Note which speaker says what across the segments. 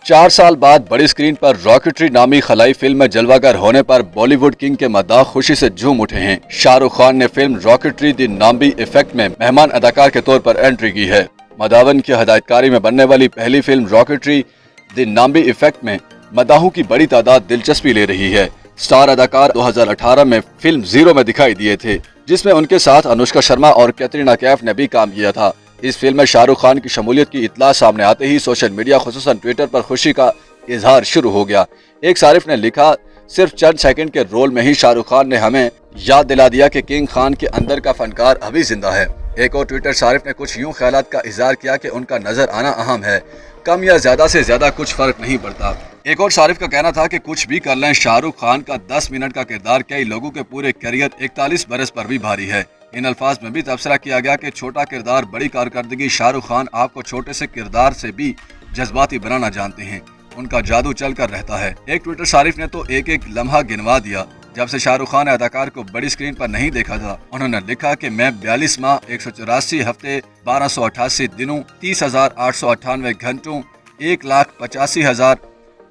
Speaker 1: 4 साल बाद बड़ी स्क्रीन पर रॉकेटरी नामी खलाई फिल्म में जलवागर होने पर बॉलीवुड किंग के मद्दाह खुशी से झूम उठे हैं। शाहरुख खान ने film rocketry the Nambi effect में मेहमान अदाकार के तौर पर एंट्री की है। मदावन की हदायतकारी में बनने वाली पहली film rocketry the Nambi effect में मदाहों की बड़ी तादाद दिलचस्पी ले रही है। स्टार अदाकार 2018 में फिल्म जीरो में दिखाई दिए थे, जिसमें उनके साथ अनुष्का शर्मा और कैटरीना कैफ ने भी काम किया था। इस फिल्म में शाहरुख खान की शमूलियत की इत्तला सामने आते ही सोशल मीडिया खुसूसन ट्विटर पर खुशी का इजहार शुरू हो गया। एक सारिफ ने लिखा, सिर्फ चंद सेकंड के रोल में ही शाहरुख खान ने हमें याद दिला दिया कि किंग खान के अंदर का फनकार अभी जिंदा है। एक और ट्विटर सारिफ ने कुछ यूं ख्यालात का इजहार किया कि उनका नजर आना अहम है, कम या ज्यादा से ज्यादा कुछ फर्क नहीं पड़ता। एक और सारिफ का कहना था कि कुछ भी कर लें, शाहरुख खान का 10 मिनट का किरदार कई लोगों के पूरे करियर 41 बरस पर भी भारी है। इन अल्फाज में भी तबसरा किया गया कि छोटा किरदार बड़ी कारकर्दगी। शाहरुख खान आपको छोटे से किरदार से भी जज्बाती बनाना जानते हैं, उनका जादू चल कर रहता है। एक ट्विटर सारिफ ने तो एक एक लम्हा गिनवा दिया जब से शाहरुख खान अदाकार को बड़ी स्क्रीन पर नहीं देखा था। उन्होंने लिखा कि मैं 42 माह 184 हफ्ते 1288 दिनों 30,898 घंटों 1,85,000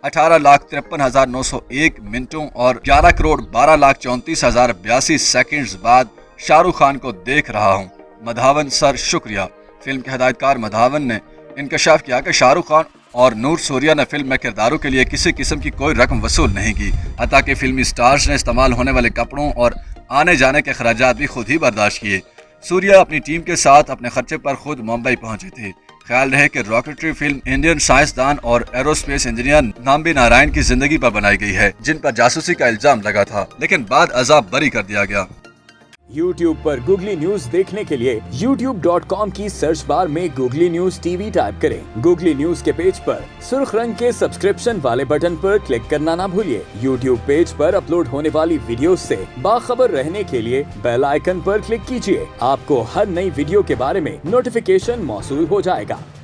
Speaker 1: 18,53,901 मिनटों और 11,12,34,082 सेकंड्स बाद शाहरुख खान को देख रहा हूं। मधावन सर शुक्रिया। फिल्म के हदायतकार मधावन ने इंकशाफ किया कि शाहरुख खान और नूर सूर्या ने फिल्म में किरदारों के लिए किसी किस्म की कोई रकम वसूल नहीं की, हत्ता कि फिल्मी स्टार्स ने इस्तेमाल होने वाले कपड़ों और आने जाने के खर्चात भी खुद ही बर्दाश्त किए। सूर्या अपनी टीम के साथ अपने खर्चे पर खुद मुंबई पहुंचे थे। ख्याल रहे कि रॉकेटरी फिल्म इंडियन साइंसदान और एरोस्पेस इंजीनियर नाम्बी नारायण की जिंदगी पर बनाई गई है, जिन पर जासूसी का इल्जाम लगा था, लेकिन बाद अजाब बरी कर दिया गया।
Speaker 2: YouTube पर गूगली न्यूज देखने के लिए youtube.com की सर्च बार में गूगली न्यूज टीवी टाइप करें। गूगली न्यूज के पेज पर सुर्ख रंग के सब्सक्रिप्शन वाले बटन पर क्लिक करना ना भूलिए। YouTube पेज पर अपलोड होने वाली वीडियोस से बाखबर रहने के लिए बेल आइकन पर क्लिक कीजिए। आपको हर नई वीडियो के बारे में नोटिफिकेशन मौसूल हो जाएगा।